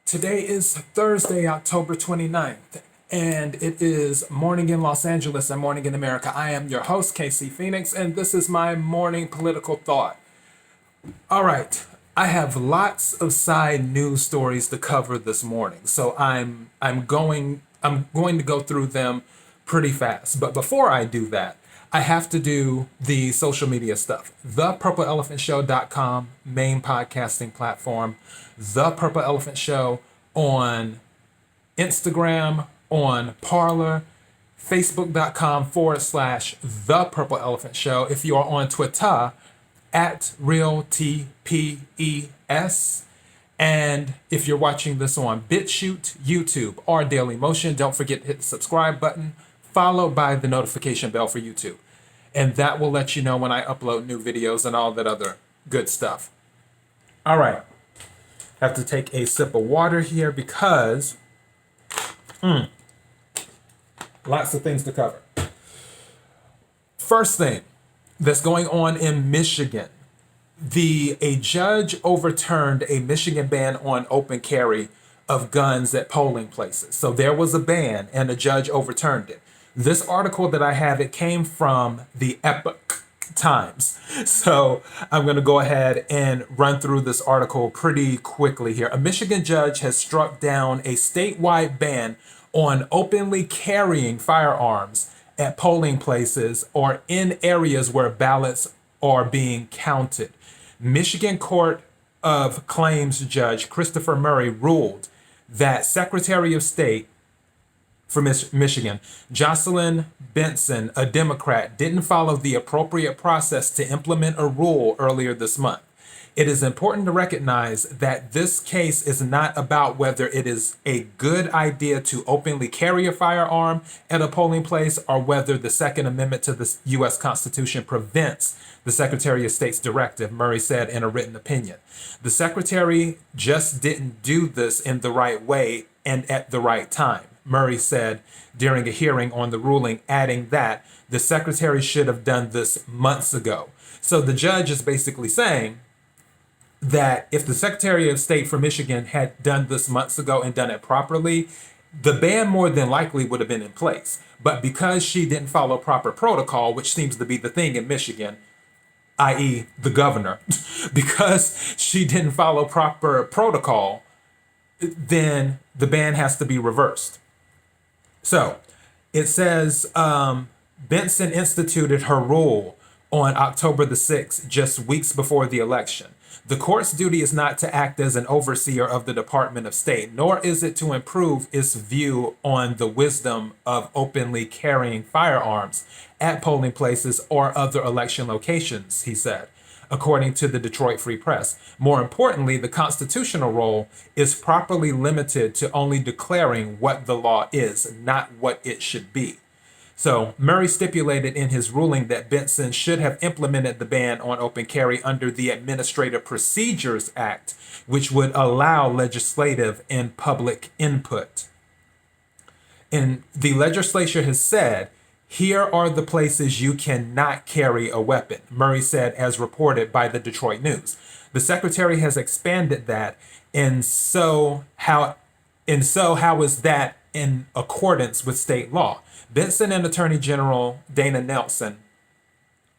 Today is Thursday, October 29th, and it is morning in Los Angeles and morning in America. I am your host, KC Phoenix, and this is my morning political thought. All right, I have lots of side news stories to cover this morning, so I'm going to go through them pretty fast. But before I do that, I have to do the social media stuff. ThePurpleElephantShow.com, main podcasting platform. The Purple Elephant Show on Instagram, on Parler, Facebook.com/The Purple Elephant Show. If you are on Twitter, at RealTPES. And if you're watching this on BitChute, YouTube, or Daily Motion, don't forget to hit the subscribe button, followed by the notification bell for YouTube. And that will let you know when I upload new videos and all that other good stuff. All right. I have to take a sip of water here because lots of things to cover. First thing that's going on in Michigan. A judge overturned a Michigan ban on open carry of guns at polling places. So there was a ban and a judge overturned it. This article that I have, it came from the Epoch Times. So I'm going to go ahead and run through this article pretty quickly here. A Michigan judge has struck down a statewide ban on openly carrying firearms at polling places or in areas where ballots are being counted. Michigan Court of Claims Judge Christopher Murray ruled that Secretary of State for Michigan, Jocelyn Benson, a Democrat, didn't follow the appropriate process to implement a rule earlier this month. It is important to recognize that this case is not about whether it is a good idea to openly carry a firearm at a polling place or whether the Second Amendment to the U.S. Constitution prevents the Secretary of State's directive, Murray said in a written opinion. The Secretary just didn't do this in the right way and at the right time, Murray said during a hearing on the ruling, adding that the Secretary should have done this months ago. So the judge is basically saying that if the Secretary of State for Michigan had done this months ago and done it properly, the ban more than likely would have been in place. But because she didn't follow proper protocol, which seems to be the thing in Michigan, i.e. the governor, because she didn't follow proper protocol, then the ban has to be reversed. So it says Benson instituted her rule on October the 6th, just weeks before the election. The court's duty is not to act as an overseer of the Department of State, nor is it to improve its view on the wisdom of openly carrying firearms at polling places or other election locations, he said, according to the Detroit Free Press. More importantly, the constitutional role is properly limited to only declaring what the law is, not what it should be. So Murray stipulated in his ruling that Benson should have implemented the ban on open carry under the Administrative Procedures Act, which would allow legislative and public input. And the legislature has said, here are the places you cannot carry a weapon, Murray said, as reported by the Detroit News. The secretary has expanded that, and so how is that in accordance with state law? Benson and Attorney General Dana Nelson,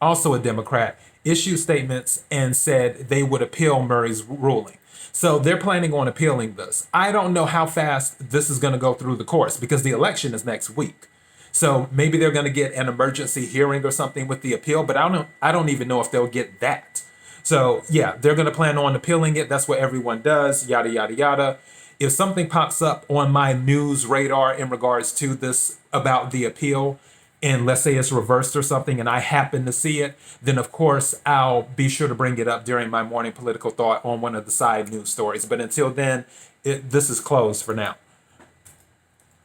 also a Democrat, issued statements and said they would appeal Murray's ruling. So they're planning on appealing this. I don't know how fast this is going to go through the courts because the election is next week. So maybe they're going to get an emergency hearing or something with the appeal, but I don't even know if they'll get that. So yeah, they're going to plan on appealing it. That's what everyone does, yada, yada, yada. If something pops up on my news radar in regards to this about the appeal, and let's say it's reversed or something, and I happen to see it, then of course I'll be sure to bring it up during my morning political thought on one of the side news stories. But until then, this is closed for now.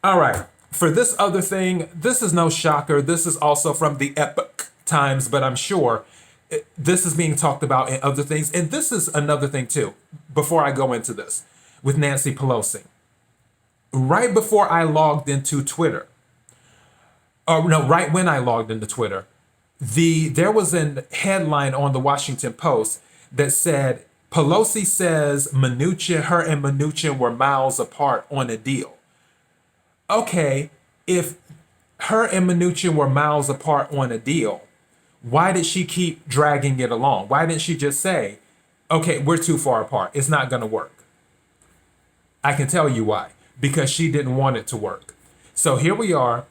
All right. For this other thing, this is no shocker. This is also from the Epoch Times, but I'm sure this is being talked about in other things. And this is another thing too, before I go into this, with Nancy Pelosi. Right before I logged into Twitter, right when I logged into Twitter, there was a headline on the Washington Post that said Pelosi says her and Mnuchin were miles apart on a deal. Okay, if her and Mnuchin were miles apart on a deal, why did she keep dragging it along? Why didn't she just say, okay, we're too far apart, it's not going to work? I can tell you why. Because she didn't want it to work. So here we are,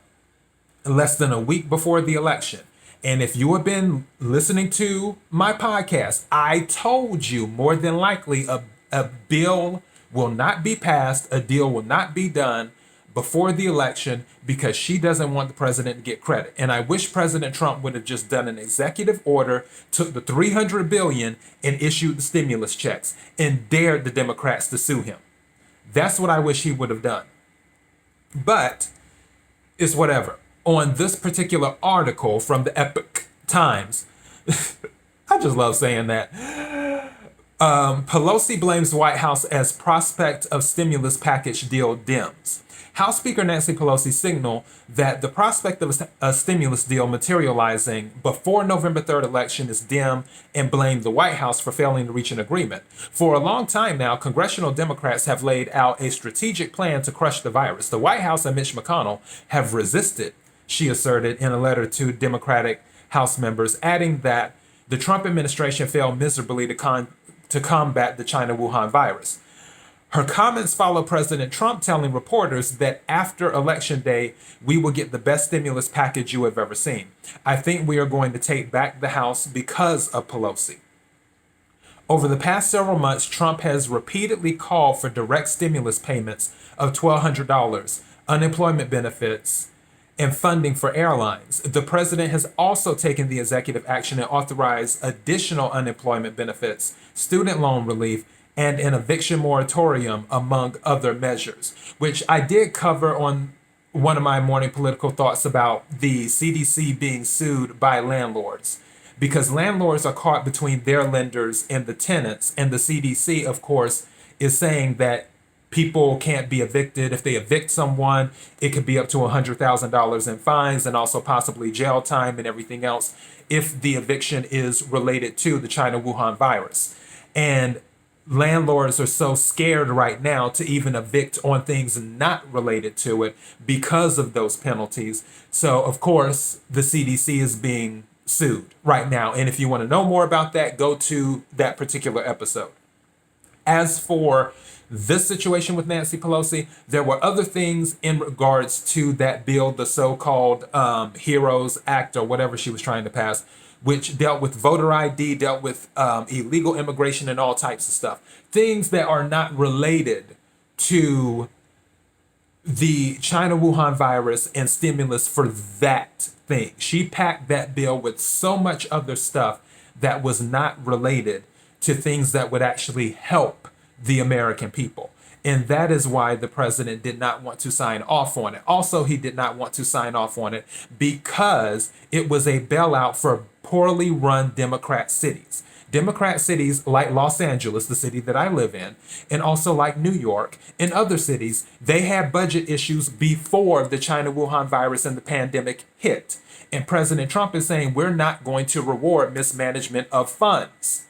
less than a week before the election. And if you have been listening to my podcast, I told you more than likely a bill will not be passed, a deal will not be done before the election because she doesn't want the president to get credit. And I wish President Trump would have just done an executive order, took the $300 billion and issued the stimulus checks and dared the Democrats to sue him. That's what I wish he would have done. But it's whatever. On this particular article from the Epoch Times, I just love saying that. Pelosi blames White House as prospect of stimulus package deal dims. House Speaker Nancy Pelosi signaled that the prospect of a stimulus deal materializing before November 3rd election is dim and blamed the White House for failing to reach an agreement. For a long time now, congressional Democrats have laid out a strategic plan to crush the virus. The White House and Mitch McConnell have resisted, she asserted in a letter to Democratic House members, adding that the Trump administration failed miserably to combat the China Wuhan virus. Her comments follow President Trump telling reporters that after Election Day, we will get the best stimulus package you have ever seen. I think we are going to take back the House because of Pelosi. Over the past several months, Trump has repeatedly called for direct stimulus payments of $1,200, unemployment benefits, and funding for airlines. The president has also taken the executive action and authorized additional unemployment benefits, student loan relief, and an eviction moratorium, among other measures, which I did cover on one of my morning political thoughts about the CDC being sued by landlords, because landlords are caught between their lenders and the tenants, and the CDC, of course, is saying that people can't be evicted. If they evict someone, it could be up to $100,000 in fines and also possibly jail time and everything else if the eviction is related to the China Wuhan virus. And landlords are so scared right now to even evict on things not related to it because of those penalties. So, of course, the CDC is being sued right now. And if you want to know more about that, go to that particular episode. As for this situation with Nancy Pelosi, there were other things in regards to that bill, the so-called HEROES Act or whatever she was trying to pass, which dealt with voter ID, dealt with illegal immigration and all types of stuff. Things that are not related to the China Wuhan virus and stimulus for that thing. She packed that bill with so much other stuff that was not related to things that would actually help the American people. And that is why the president did not want to sign off on it. Also, he did not want to sign off on it because it was a bailout for poorly run Democrat cities. Democrat cities like Los Angeles, the city that I live in, and also like New York and other cities, they had budget issues before the China Wuhan virus and the pandemic hit. And President Trump is saying we're not going to reward mismanagement of funds.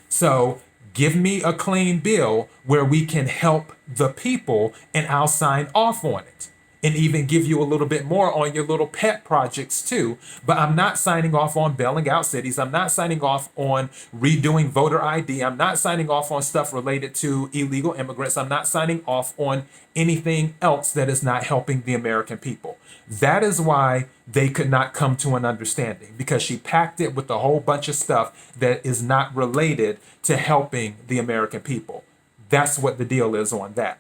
So give me a clean bill where we can help the people and I'll sign off on it. And even give you a little bit more on your little pet projects too. But I'm not signing off on bailing out cities. I'm not signing off on redoing voter ID. I'm not signing off on stuff related to illegal immigrants. I'm not signing off on anything else that is not helping the American people. That is why they could not come to an understanding, because she packed it with a whole bunch of stuff that is not related to helping the American people. That's what the deal is on that.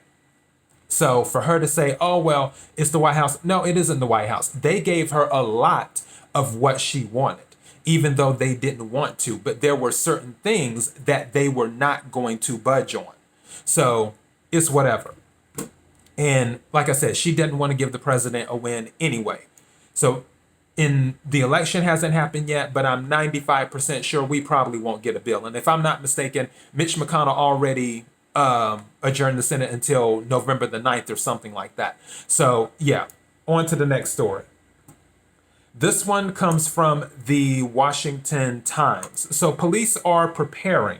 So for her to say, oh, well, it's the White House. No, it isn't the White House. They gave her a lot of what she wanted, even though they didn't want to. But there were certain things that they were not going to budge on. So it's whatever. And like I said, she didn't want to give the president a win anyway. So the election hasn't happened yet, but I'm 95% sure we probably won't get a bill. And if I'm not mistaken, Mitch McConnell already adjourn the Senate until November the 9th or something like that. So yeah, on to the next story. This one comes from the Washington Times. So police are preparing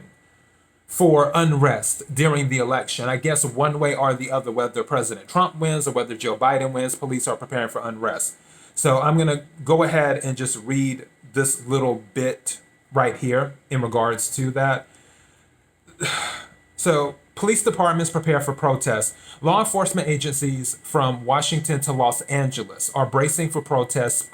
for unrest during the election. I guess one way or the other, whether President Trump wins or whether Joe Biden wins, police are preparing for unrest. So I'm going to go ahead and just read this little bit right here in regards to that. So, police departments prepare for protests. Law enforcement agencies from Washington to Los Angeles are bracing for protests,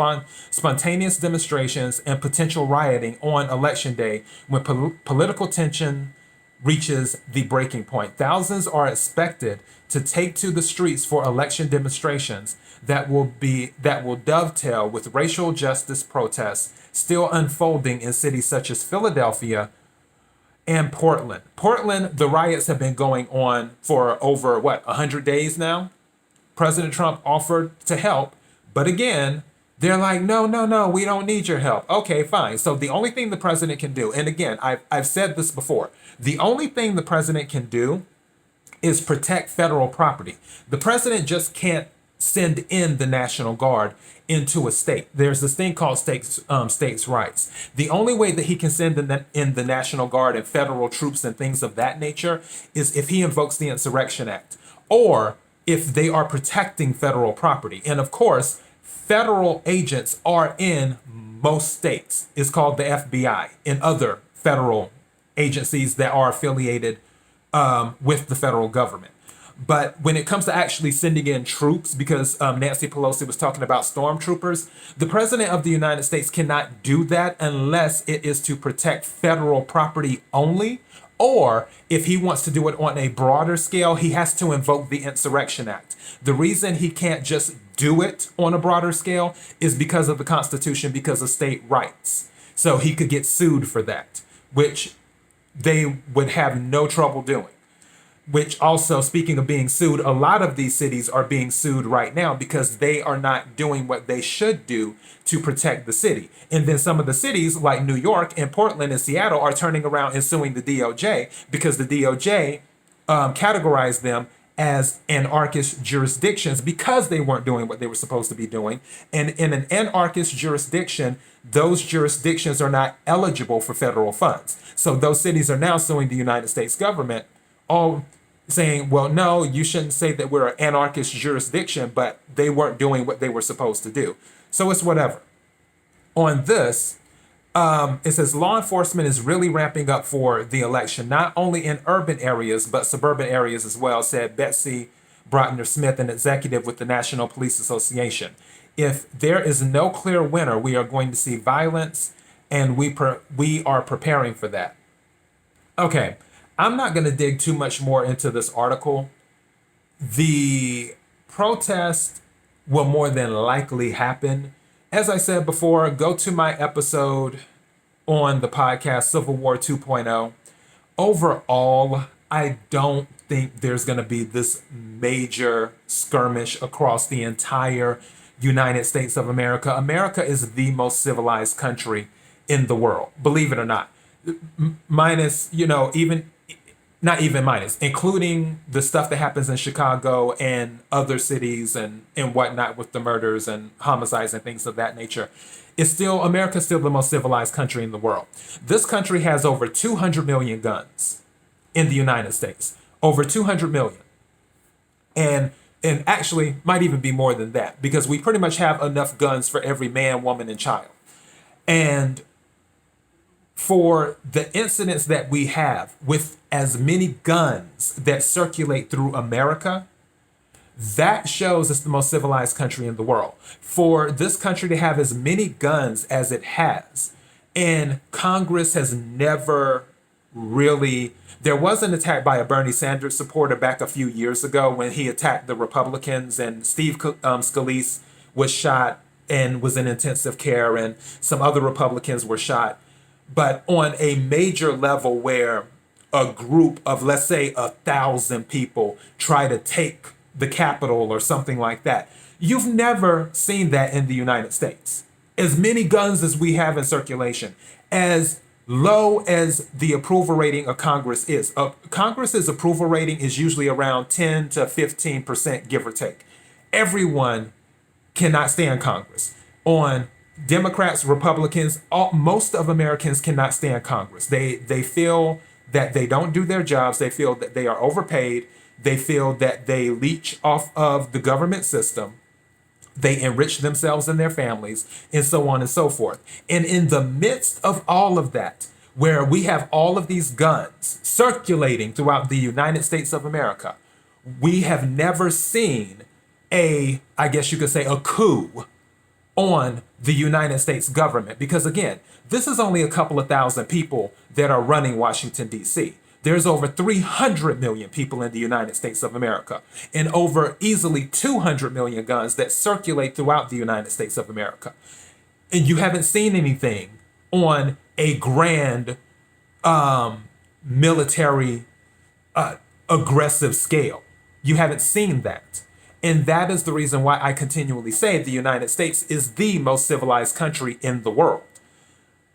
spontaneous demonstrations, and potential rioting on Election Day when political tension reaches the breaking point. Thousands are expected to take to the streets for election demonstrations that will dovetail with racial justice protests still unfolding in cities such as Philadelphia and Portland. Portland, the riots have been going on for over 100 days now. President Trump offered to help, but again, they're like, no, we don't need your help. Okay, fine. So the only thing the president can do, and again, I've said this before, the only thing the president can do is protect federal property. The president just can't send in the National Guard into a state. There's this thing called states' rights. The only way that he can send in the National Guard and federal troops and things of that nature is if he invokes the Insurrection Act or if they are protecting federal property. And of course, federal agents are in most states. It's called the FBI and other federal agencies that are affiliated with the federal government. But when it comes to actually sending in troops, because Nancy Pelosi was talking about stormtroopers, the president of the United States cannot do that unless it is to protect federal property only, or if he wants to do it on a broader scale, he has to invoke the Insurrection Act. The reason he can't just do it on a broader scale is because of the Constitution, because of state rights. So he could get sued for that, which they would have no trouble doing. Which also, speaking of being sued, a lot of these cities are being sued right now because they are not doing what they should do to protect the city. And then some of the cities like New York and Portland and Seattle are turning around and suing the DOJ because the DOJ categorized them as anarchist jurisdictions because they weren't doing what they were supposed to be doing. And in an anarchist jurisdiction, those jurisdictions are not eligible for federal funds. So those cities are now suing the United States government, all saying, well, no, you shouldn't say that we're an anarchist jurisdiction, but they weren't doing what they were supposed to do. So it's whatever. On this, it says law enforcement is really ramping up for the election, not only in urban areas, but suburban areas as well, said Betsy Brotner Smith, an executive with the National Police Association. If there is no clear winner, we are going to see violence, and we are preparing for that. Okay. I'm not going to dig too much more into this article. The protest will more than likely happen. As I said before, go to my episode on the podcast, Civil War 2.0. Overall, I don't think there's going to be this major skirmish across the entire United States of America. America is the most civilized country in the world, believe it or not. Minus, including the stuff that happens in Chicago and other cities and whatnot with the murders and homicides and things of that nature. America's still the most civilized country in the world. This country has over 200 million guns in the United States. Over 200 million. And actually might even be more than that because we pretty much have enough guns for every man, woman, and child. And for the incidents that we have with as many guns that circulate through America, that shows it's the most civilized country in the world. For this country to have as many guns as it has, and Congress has never really... There was an attack by a Bernie Sanders supporter back a few years ago when he attacked the Republicans, and Steve Scalise was shot and was in intensive care, and some other Republicans were shot. But on a major level where a group of, let's say, 1,000 people try to take the Capitol or something like that, you've never seen that in the United States. As many guns as we have in circulation, as low as the approval rating of Congress is. Congress's approval rating is usually around 10 to 15%, give or take. Everyone cannot stand Congress. On Democrats, Republicans, most of Americans cannot stand Congress. They feel that they don't do their jobs. They feel that they are overpaid. They feel that they leech off of the government system. They enrich themselves and their families, and so on and so forth. And in the midst of all of that, where we have all of these guns circulating throughout the United States of America, we have never seen I guess you could say, a coup on the United States government. Because again, this is only a couple of thousand people that are running Washington, D.C. There's over 300 million people in the United States of America and over easily 200 million guns that circulate throughout the United States of America. And you haven't seen anything on a grand military aggressive scale. You haven't seen that. And that is the reason why I continually say the United States is the most civilized country in the world.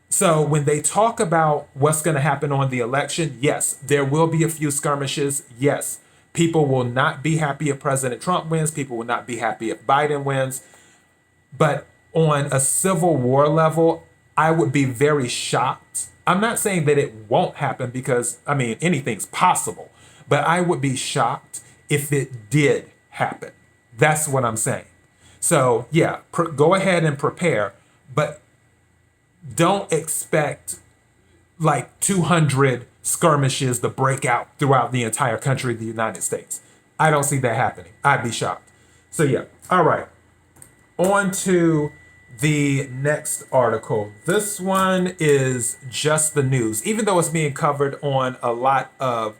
So when they talk about what's going to happen on the election, yes, there will be a few skirmishes. Yes, people will not be happy if President Trump wins. People will not be happy if Biden wins. But on a civil war level, I would be very shocked. I'm not saying that it won't happen because, I mean, anything's possible. But I would be shocked if it did happen. That's what I'm saying. So, yeah, go ahead and prepare. But don't expect like 200 skirmishes to break out throughout the entire country of the United States. I don't see that happening. I'd be shocked. So yeah, all right. On to the next article. This one is just the news. Even though it's being covered on a lot of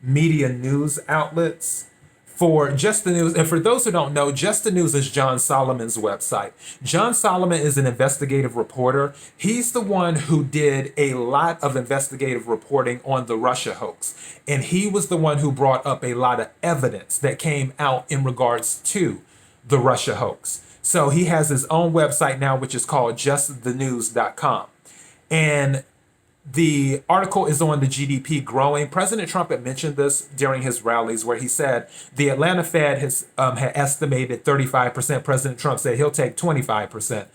media news outlets, for Just the News, and for those who don't know, Just the News is John Solomon's website. John Solomon is an investigative reporter. He's the one who did a lot of investigative reporting on the Russia hoax. And he was the one who brought up a lot of evidence that came out in regards to the Russia hoax. So he has his own website now, which is called justthenews.com. And the article is on the GDP growing. President Trump had mentioned this during his rallies where he said the Atlanta Fed has had estimated 35%. President Trump said he'll take 25%.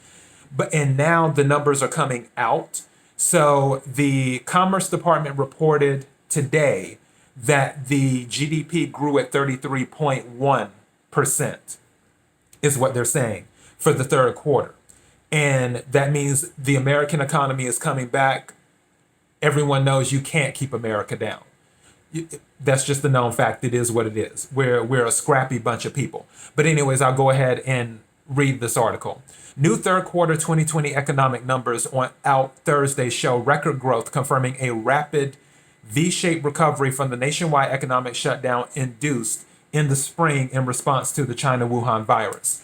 And now the numbers are coming out. So the Commerce Department reported today that the GDP grew at 33.1% is what they're saying for the third quarter. And that means the American economy is coming back. Everyone knows you can't keep America down. That's just a known fact. It is what it is. We're a scrappy bunch of people. But anyways, I'll go ahead and read this article. New third quarter 2020 economic numbers out Thursday show record growth, confirming a rapid V-shaped recovery from the nationwide economic shutdown induced in the spring in response to the China Wuhan virus.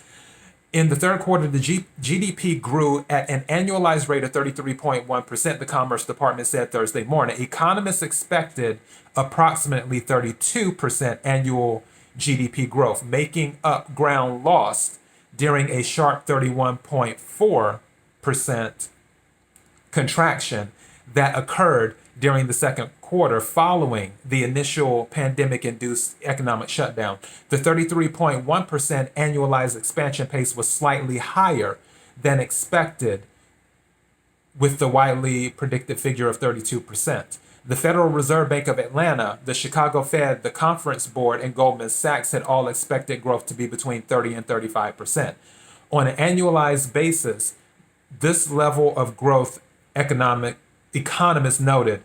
In the third quarter, the GDP grew at an annualized rate of 33.1%, the Commerce Department said Thursday morning. Economists expected approximately 32% annual GDP growth, making up ground lost during a sharp 31.4% contraction that occurred during the second quarter following the initial pandemic-induced economic shutdown. The 33.1% annualized expansion pace was slightly higher than expected, with the widely predicted figure of 32%. The Federal Reserve Bank of Atlanta, the Chicago Fed, the Conference Board, and Goldman Sachs had all expected growth to be between 30 and 35%. On an annualized basis, this level of growth, economists noted,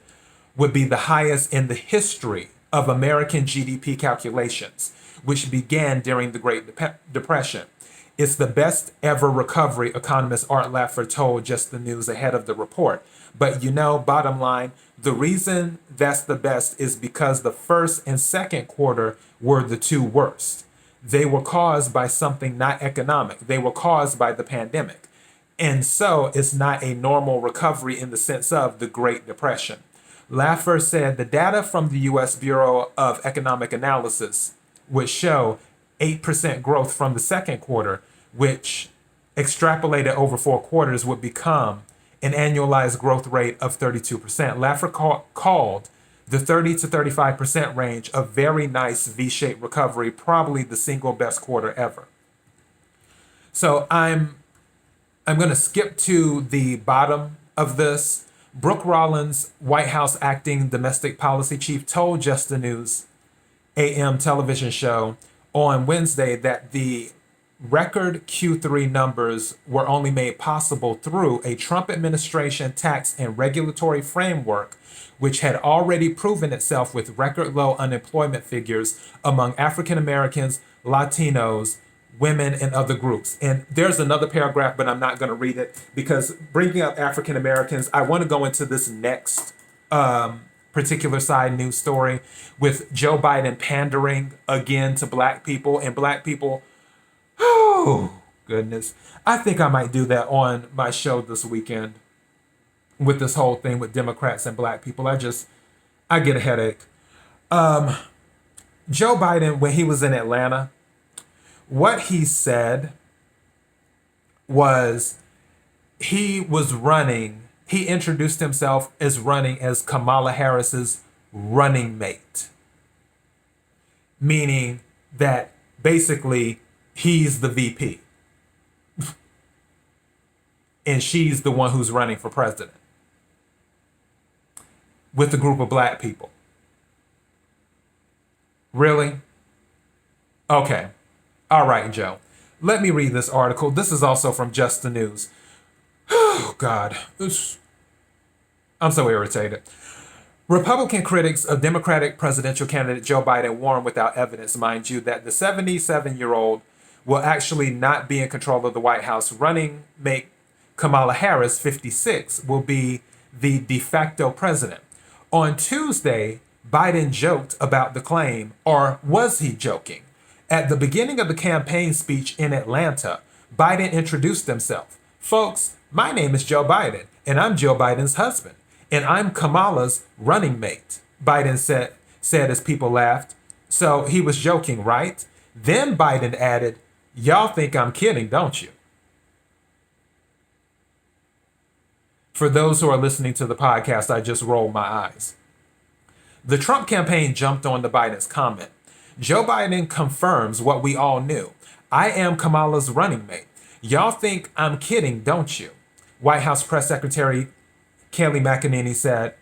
would be the highest in the history of American GDP calculations, which began during the Great Depression. It's the best ever recovery, economist Art Laffer told Just the News ahead of the report. But bottom line, the reason that's the best is because the first and second quarter were the two worst. They were caused by something not economic. They were caused by the pandemic. And so it's not a normal recovery in the sense of the Great Depression. Laffer said the data from the U.S. Bureau of Economic Analysis would show 8% growth from the second quarter, which extrapolated over 4 quarters would become an annualized growth rate of 32%. Laffer called the 30 to 35% range a very nice V-shaped recovery, probably the single best quarter ever. So I'm going to skip to the bottom of this, Brooke Rollins, White House acting domestic policy chief, told Just the News AM television show on Wednesday that the record Q3 numbers were only made possible through a Trump administration tax and regulatory framework, which had already proven itself with record low unemployment figures among African Americans, Latinos, women, and other groups. And there's another paragraph, but I'm not going to read it because bringing up African Americans, I want to go into this next particular side news story with Joe Biden pandering again to black people, and black people, oh goodness, I think I might do that on my show this weekend with this whole thing with Democrats and black people. I get a headache. Joe Biden, when he was in Atlanta, what he said was he introduced himself as running as Kamala Harris's running mate, meaning that basically he's the VP and she's the one who's running for president with a group of black people. Really? Okay. All right, Joe. Let me read this article. This is also from Just the News. Oh, God. I'm so irritated. Republican critics of Democratic presidential candidate Joe Biden warn without evidence, mind you, that the 77-year-old will actually not be in control of the White House. Running mate Kamala Harris, 56, will be the de facto president. On Tuesday, Biden joked about the claim, or was he joking? At the beginning of the campaign speech in Atlanta, Biden introduced himself. Folks, my name is Joe Biden, and I'm Joe Biden's husband, and I'm Kamala's running mate, Biden said as people laughed. So he was joking, right? Then Biden added, y'all think I'm kidding, don't you? For those who are listening to the podcast, I just rolled my eyes. The Trump campaign jumped on to Biden's comment. Joe Biden confirms what we all knew. I am Kamala's running mate. Y'all think I'm kidding, don't you? White House Press Secretary Kelly McEnany said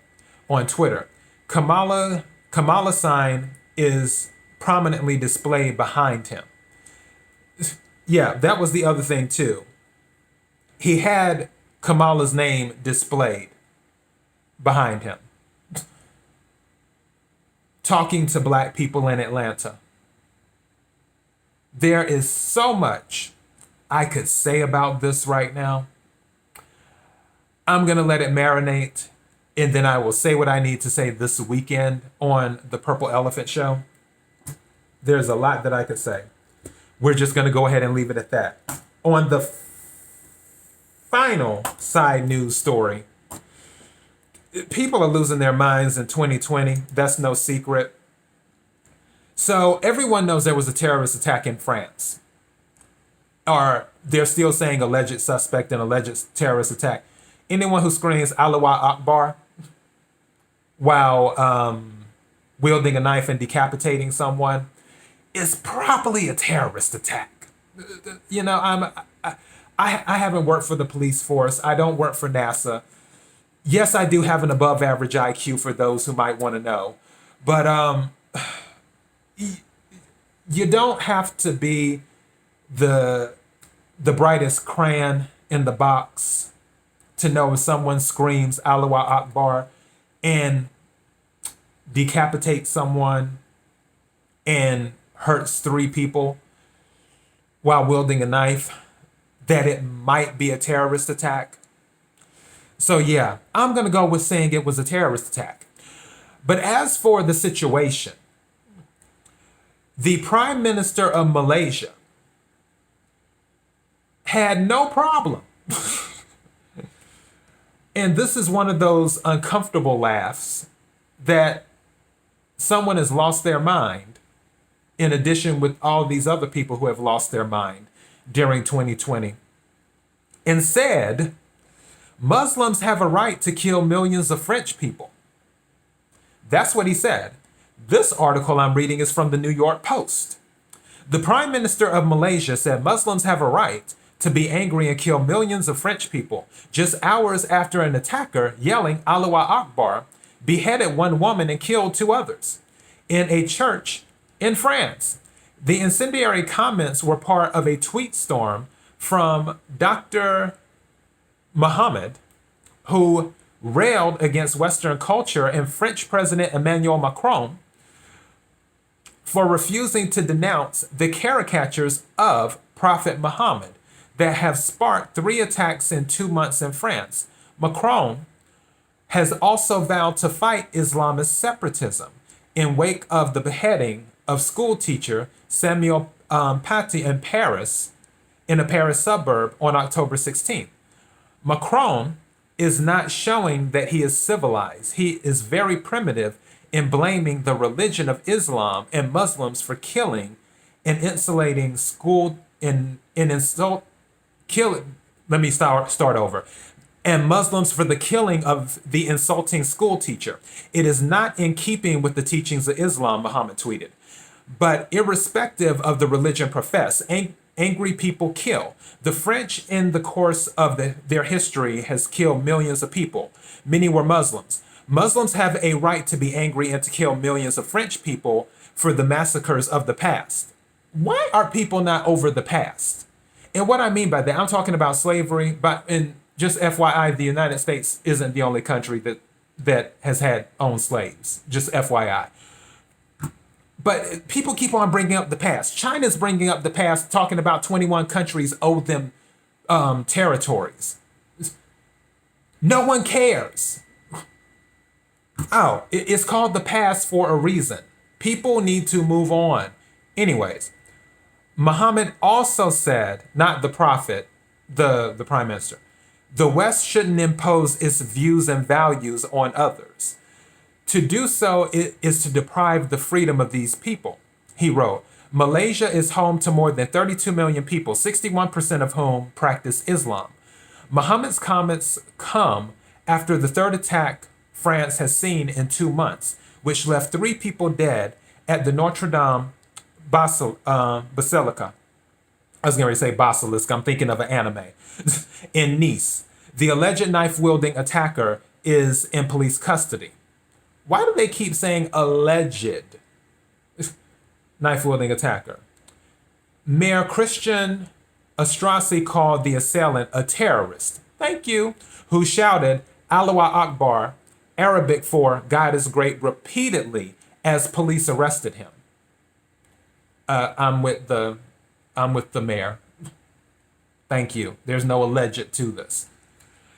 on Twitter. Kamala's sign is prominently displayed behind him. Yeah, that was the other thing too. He had Kamala's name displayed behind him, talking to black people in Atlanta. There is so much I could say about this right now. I'm going to let it marinate, and then I will say what I need to say this weekend on the Purple Elephant Show. There's a lot that I could say. We're just going to go ahead and leave it at that. On the final side news story, people are losing their minds in 2020. That's no secret. So everyone knows there was a terrorist attack in France. Or they're still saying alleged suspect in alleged terrorist attack. Anyone who screams Allahu Akbar while wielding a knife and decapitating someone is probably a terrorist attack. You know, I haven't worked for the police force. I don't work for NASA. Yes, I do have an above average IQ for those who might want to know. But you don't have to be the brightest crayon in the box to know if someone screams Allahu Akbar and decapitates someone and hurts 3 people while wielding a knife, that it might be a terrorist attack. So yeah, I'm going to go with saying it was a terrorist attack. But as for the situation, the Prime Minister of Malaysia had no problem. And this is one of those uncomfortable laughs that someone has lost their mind, in addition with all these other people who have lost their mind during 2020, and said, Muslims have a right to kill millions of French people. That's what he said. This article I'm reading is from the New York Post. The Prime Minister of Malaysia said Muslims have a right to be angry and kill millions of French people, just hours after an attacker yelling Allah Akbar beheaded one woman and killed two others in a church in France. The incendiary comments were part of a tweet storm from Dr. Mohammed, who railed against Western culture, and French President Emmanuel Macron for refusing to denounce the caricatures of Prophet Muhammad that have sparked 3 attacks in 2 months in France. Macron has also vowed to fight Islamist separatism in wake of the beheading of school teacher Samuel Paty in Paris, in a Paris suburb on October 16th. Macron is not showing that he is civilized. He is very primitive in blaming the religion of Islam and Muslims for killing and insulating school in insult killing. Let me start over. And Muslims for the killing of the insulting school teacher. It is not in keeping with the teachings of Islam, Muhammad tweeted. But irrespective of the religion professed, angry people kill. The French, in the course of their history, has killed millions of people. Many were Muslims. Muslims have a right to be angry and to kill millions of French people for the massacres of the past. Why are people not over the past? And what I mean by that, I'm talking about slavery, but in just FYI, the United States isn't the only country that has had owned slaves. Just FYI. But people keep on bringing up the past. China's bringing up the past, talking about 21 countries owe them territories. No one cares. Oh, it's called the past for a reason. People need to move on. Anyways, Muhammad also said, not the prophet, the prime minister, the West shouldn't impose its views and values on others. To do so is to deprive the freedom of these people. He wrote, Malaysia is home to more than 32 million people, 61% of whom practice Islam. Muhammad's comments come after the third attack France has seen in 2 months, which left 3 people dead at the Notre Dame Basilica. I was going to say basilisk. I'm thinking of an anime. In Nice, the alleged knife-wielding attacker is in police custody. Why do they keep saying alleged knife-wielding attacker? Mayor Christian Astrasi called the assailant a terrorist. Thank you. Who shouted Allah Akbar, Arabic for God is great, repeatedly as police arrested him. I'm with the mayor. Thank you. There's no alleged to this.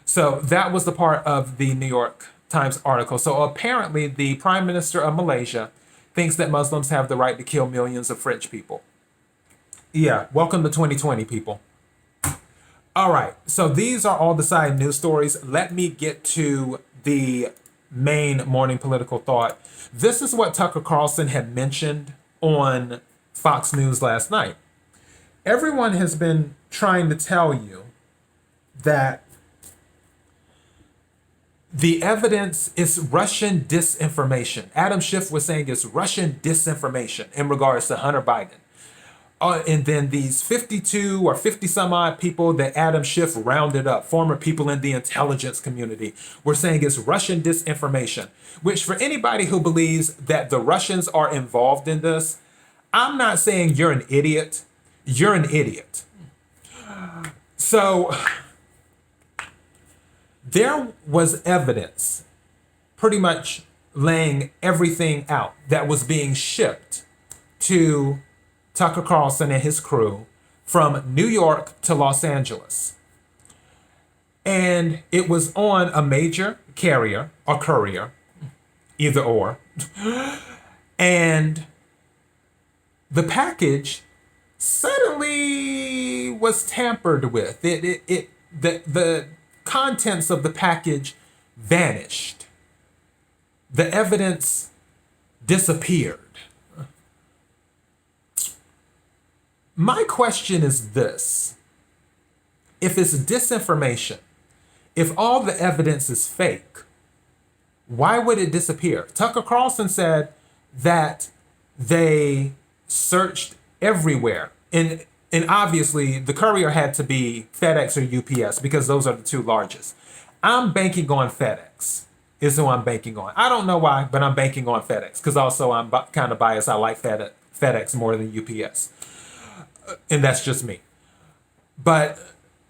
So that was the part of the New York Times article. So apparently the Prime Minister of Malaysia thinks that Muslims have the right to kill millions of French people. Yeah, welcome to 2020, people. All right, so these are all the side news stories. Let me get to the main morning political thought. This is what Tucker Carlson had mentioned on Fox News last night. Everyone has been trying to tell you that the evidence is Russian disinformation. Adam Schiff was saying it's Russian disinformation in regards to Hunter Biden. And then these 52 or 50 some odd people that Adam Schiff rounded up, former people in the intelligence community, were saying it's Russian disinformation, which for anybody who believes that the Russians are involved in this, I'm not saying you're an idiot. You're an idiot. So there was evidence pretty much laying everything out that was being shipped to Tucker Carlson and his crew from New York to Los Angeles. And it was on a major carrier or courier, either or. And the package suddenly was tampered with. The contents of the package vanished. The evidence disappeared. My question is this. If it's disinformation, if all the evidence is fake, why would it disappear? Tucker Carlson said that they searched everywhere. In And obviously the courier had to be FedEx or UPS because those are the two largest. I'm banking on FedEx is who I'm banking on. I don't know why, but I'm banking on FedEx because also I'm kind of biased. I like FedEx more than UPS. And that's just me. But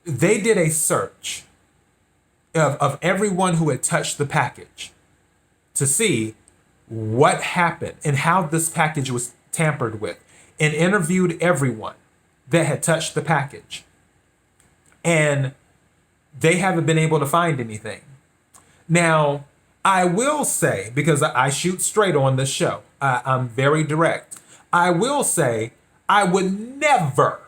they did a search of everyone who had touched the package to see what happened and how this package was tampered with, and interviewed everyone that had touched the package. And they haven't been able to find anything. Now, I will say, because I shoot straight on this show, I'm very direct. I will say I would never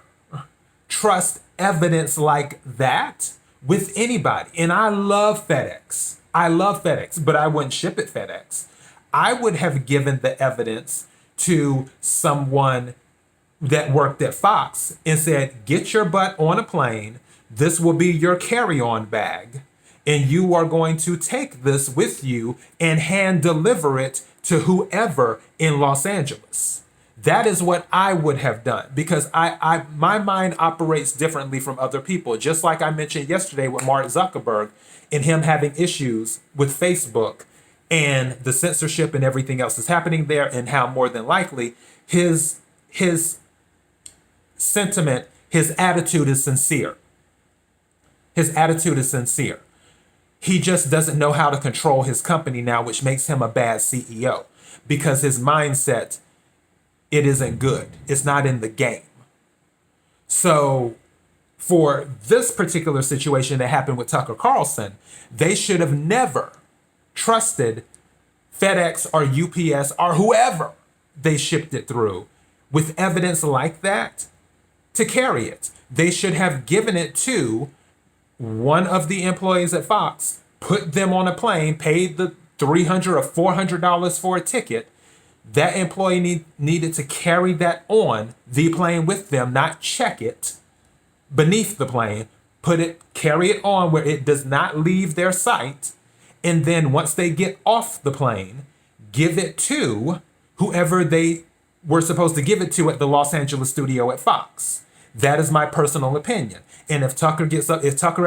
trust evidence like that with anybody. And I love FedEx. I love FedEx, but I wouldn't ship it FedEx. I would have given the evidence to someone that worked at Fox and said, get your butt on a plane. This will be your carry-on bag. And you are going to take this with you and hand deliver it to whoever in Los Angeles. That is what I would have done, because my mind operates differently from other people. Just like I mentioned yesterday with Mark Zuckerberg and him having issues with Facebook and the censorship and everything else that's happening there, and how more than likely his sentiment, his attitude is sincere. His attitude is sincere. He just doesn't know how to control his company now, which makes him a bad CEO, because his mindset, it isn't good. It's not in the game. So for this particular situation that happened with Tucker Carlson, they should have never trusted FedEx or UPS or whoever they shipped it through with evidence like that to carry it. They should have given it to one of the employees at Fox, put them on a plane, paid the $300 or $400 for a ticket. That employee needed to carry that on the plane with them, not check it beneath the plane, carry it on where it does not leave their sight. And then once they get off the plane, give it to whoever they were supposed to give it to at the Los Angeles studio at Fox. That is my personal opinion. And if Tucker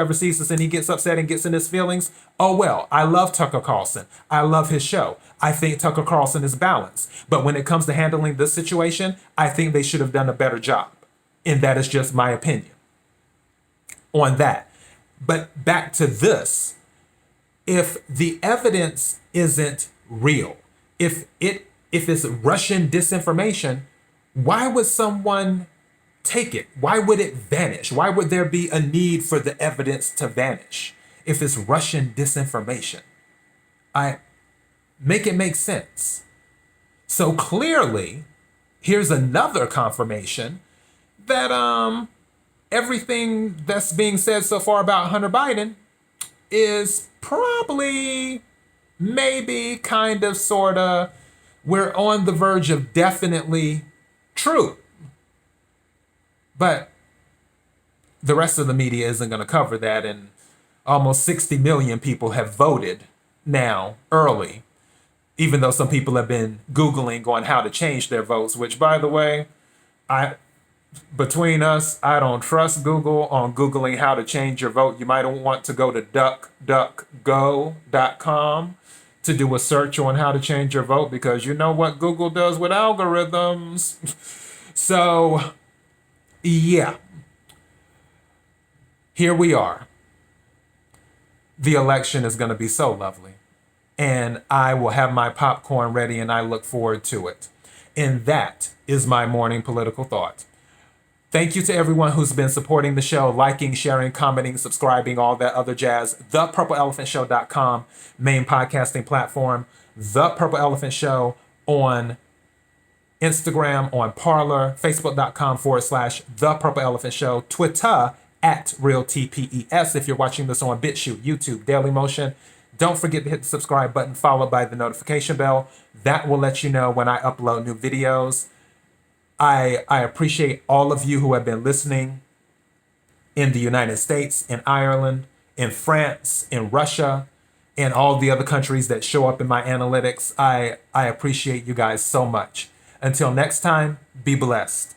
ever sees this and he gets upset and gets in his feelings, oh well, I love Tucker Carlson. I love his show. I think Tucker Carlson is balanced. But when it comes to handling this situation, I think they should have done a better job. And that is just my opinion on that. But back to this, if the evidence isn't real, if it's Russian disinformation, why would someone take it? Why would it vanish? Why would there be a need for the evidence to vanish if it's Russian disinformation? Make it make sense. So clearly, here's another confirmation that everything that's being said so far about Hunter Biden is probably, maybe, kind of, sort of, we're on the verge of definitely true. But the rest of the media isn't going to cover that, and almost 60 million people have voted now early, even though some people have been Googling on how to change their votes, which, by the way, between us, I don't trust Google on Googling how to change your vote. You might want to go to duckduckgo.com to do a search on how to change your vote, because you know what Google does with algorithms. So yeah, here we are. The election is going to be so lovely, and I will have my popcorn ready, and I look forward to it. And that is my morning political thought. Thank you to everyone who's been supporting the show, liking, sharing, commenting, subscribing, all that other jazz. ThePurpleElephantShow.com, main podcasting platform. The Purple Elephant Show on Instagram, on Parler, Facebook.com/The Purple Elephant Show, Twitter @RealTPES. If you're watching this on BitChute, YouTube, Dailymotion, don't forget to hit the subscribe button followed by the notification bell. That will let you know when I upload new videos. I appreciate all of you who have been listening in the United States, in Ireland, in France, in Russia, and all the other countries that show up in my analytics. I appreciate you guys so much. Until next time, be blessed.